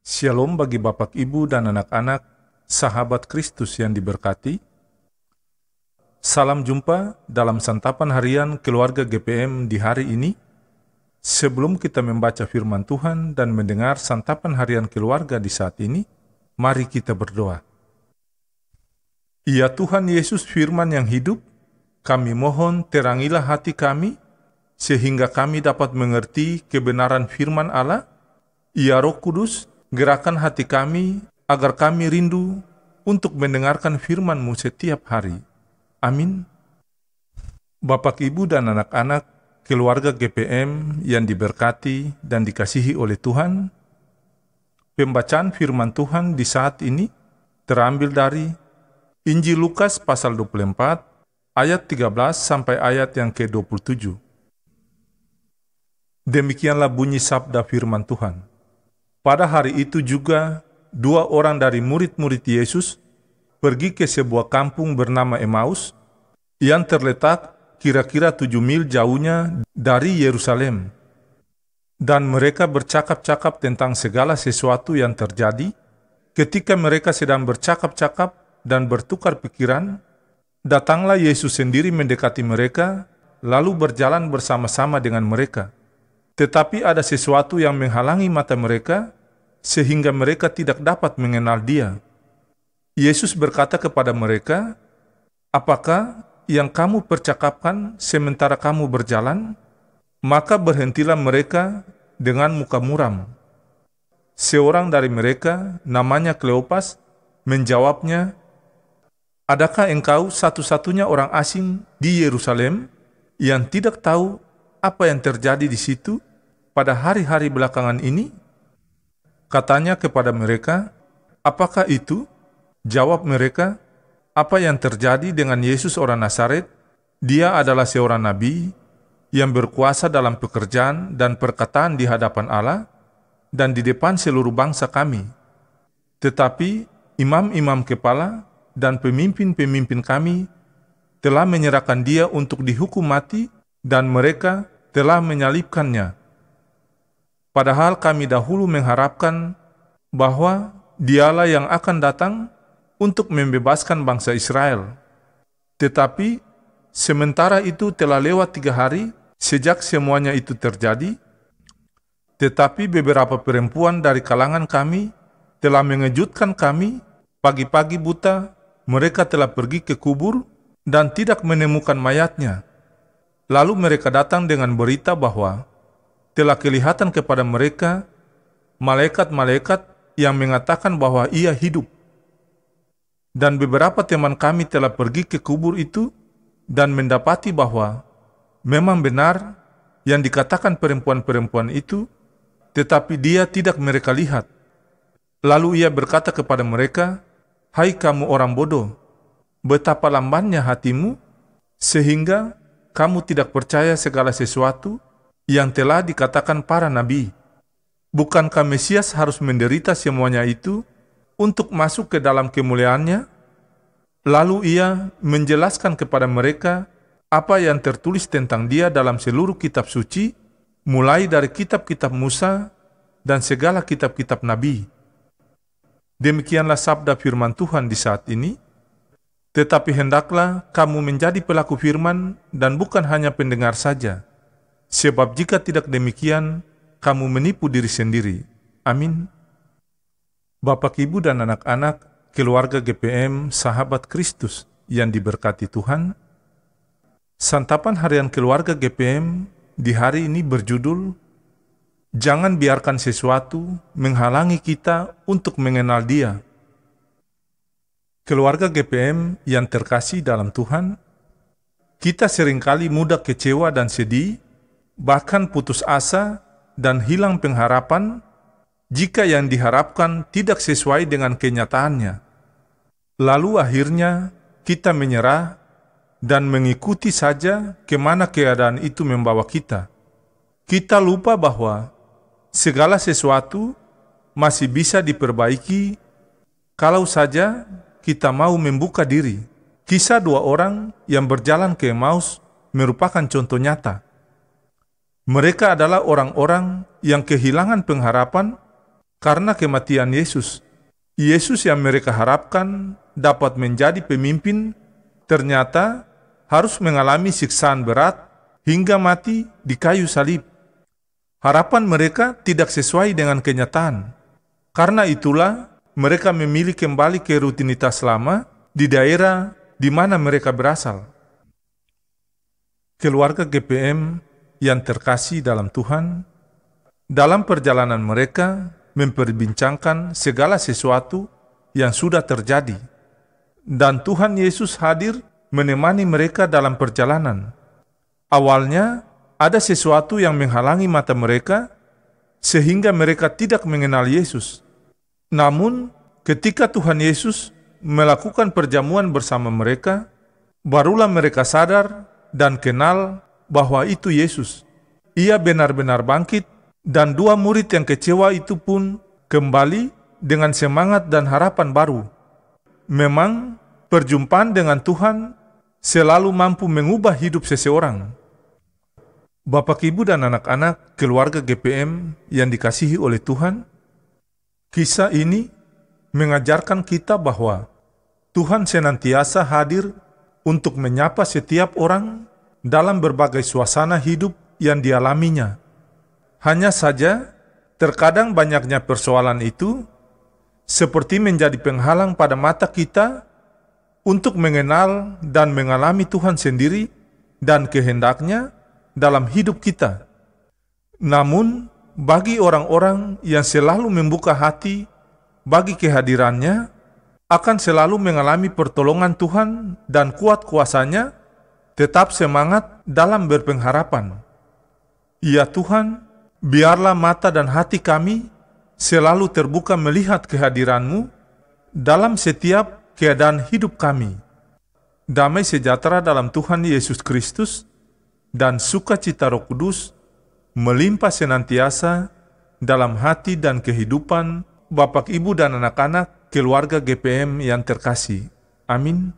Shalom bagi Bapak, Ibu, dan anak-anak, sahabat Kristus yang diberkati. Salam jumpa dalam santapan harian keluarga GPM di hari ini. Sebelum kita membaca firman Tuhan dan mendengar santapan harian keluarga di saat ini, mari kita berdoa. Ya Tuhan Yesus firman yang hidup, kami mohon terangilah hati kami, sehingga kami dapat mengerti kebenaran firman Allah. Ya Roh Kudus, gerakan hati kami agar kami rindu untuk mendengarkan firman-Mu setiap hari. Amin. Bapak, Ibu, dan anak-anak, keluarga GPM yang diberkati dan dikasihi oleh Tuhan, pembacaan firman Tuhan di saat ini terambil dari Injil Lukas pasal 24, ayat 13 sampai ayat yang ke-27. Demikianlah bunyi sabda firman Tuhan. Pada hari itu juga, 2 orang dari murid-murid Yesus pergi ke sebuah kampung bernama Emmaus yang terletak kira-kira 7 mil jauhnya dari Yerusalem. Dan mereka bercakap-cakap tentang segala sesuatu yang terjadi. Ketika mereka sedang bercakap-cakap dan bertukar pikiran, datanglah Yesus sendiri mendekati mereka, lalu berjalan bersama-sama dengan mereka. Tetapi ada sesuatu yang menghalangi mata mereka, sehingga mereka tidak dapat mengenal Dia. Yesus berkata kepada mereka, "Apakah yang kamu percakapkan sementara kamu berjalan?" Maka berhentilah mereka dengan muka muram. Seorang dari mereka, namanya Kleopas, menjawabnya, "Adakah engkau satu-satunya orang asing di Yerusalem yang tidak tahu apa yang terjadi di situ pada hari-hari belakangan ini?" Katanya kepada mereka, "Apakah itu?" Jawab mereka, "Apa yang terjadi dengan Yesus orang Nazaret? Dia adalah seorang nabi yang berkuasa dalam pekerjaan dan perkataan di hadapan Allah dan di depan seluruh bangsa kami. Tetapi imam-imam kepala dan pemimpin-pemimpin kami telah menyerahkan Dia untuk dihukum mati dan mereka telah menyalibkannya. Padahal kami dahulu mengharapkan bahwa Dialah yang akan datang untuk membebaskan bangsa Israel. Tetapi sementara itu telah lewat 3 hari sejak semuanya itu terjadi. Tetapi beberapa perempuan dari kalangan kami telah mengejutkan kami. Pagi-pagi buta mereka telah pergi ke kubur dan tidak menemukan mayatnya. Lalu mereka datang dengan berita bahwa telah kelihatan kepada mereka malaikat-malaikat yang mengatakan bahwa Ia hidup. Dan beberapa teman kami telah pergi ke kubur itu dan mendapati bahwa memang benar yang dikatakan perempuan-perempuan itu, tetapi Dia tidak mereka lihat. Lalu Ia berkata kepada mereka, "Hai kamu orang bodoh, betapa lambannya hatimu, sehingga kamu tidak percaya segala sesuatu yang telah dikatakan para nabi. Bukankah Mesias harus menderita semuanya itu untuk masuk ke dalam kemuliaannya?" Lalu Ia menjelaskan kepada mereka apa yang tertulis tentang Dia dalam seluruh kitab suci, mulai dari kitab-kitab Musa dan segala kitab-kitab nabi. Demikianlah sabda firman Tuhan di saat ini. Tetapi hendaklah kamu menjadi pelaku firman dan bukan hanya pendengar saja. Sebab jika tidak demikian, kamu menipu diri sendiri. Amin. Bapak, Ibu, dan anak-anak, keluarga GPM, sahabat Kristus yang diberkati Tuhan, santapan harian keluarga GPM di hari ini berjudul, "Jangan biarkan sesuatu menghalangi kita untuk mengenal Dia." Keluarga GPM yang terkasih dalam Tuhan, kita seringkali mudah kecewa dan sedih, bahkan putus asa dan hilang pengharapan jika yang diharapkan tidak sesuai dengan kenyataannya. Lalu akhirnya kita menyerah dan mengikuti saja kemana keadaan itu membawa kita. Kita lupa bahwa segala sesuatu masih bisa diperbaiki kalau saja kita mau membuka diri. Kisah 2 orang yang berjalan ke Emmaus merupakan contoh nyata. Mereka adalah orang-orang yang kehilangan pengharapan Karena kematian Yesus, Yesus yang mereka harapkan dapat menjadi pemimpin, ternyata harus mengalami siksaan berat hingga mati di kayu salib. Harapan mereka tidak sesuai dengan kenyataan. Karena itulah mereka memilih kembali ke rutinitas lama di daerah di mana mereka berasal. Keluarga GPM yang terkasih dalam Tuhan, dalam perjalanan mereka memperbincangkan segala sesuatu yang sudah terjadi. Dan Tuhan Yesus hadir menemani mereka dalam perjalanan. Awalnya, ada sesuatu yang menghalangi mata mereka, sehingga mereka tidak mengenal Yesus. Namun, ketika Tuhan Yesus melakukan perjamuan bersama mereka, barulah mereka sadar dan kenal bahwa itu Yesus. Ia benar-benar bangkit, dan dua murid yang kecewa itu pun kembali dengan semangat dan harapan baru. Memang, perjumpaan dengan Tuhan selalu mampu mengubah hidup seseorang. Bapak, Ibu, dan anak-anak keluarga GPM yang dikasihi oleh Tuhan, kisah ini mengajarkan kita bahwa Tuhan senantiasa hadir untuk menyapa setiap orang dalam berbagai suasana hidup yang dialaminya. Hanya saja, terkadang banyaknya persoalan itu seperti menjadi penghalang pada mata kita untuk mengenal dan mengalami Tuhan sendiri dan kehendaknya dalam hidup kita. Namun, bagi orang-orang yang selalu membuka hati bagi kehadirannya, akan selalu mengalami pertolongan Tuhan dan kuat kuasanya, tetap semangat dalam berpengharapan. Ya Tuhan, biarlah mata dan hati kami selalu terbuka melihat kehadiran-Mu dalam setiap keadaan hidup kami. Damai sejahtera dalam Tuhan Yesus Kristus dan sukacita Roh Kudus melimpah senantiasa dalam hati dan kehidupan Bapak, Ibu, dan anak-anak keluarga GPM yang terkasih. Amin.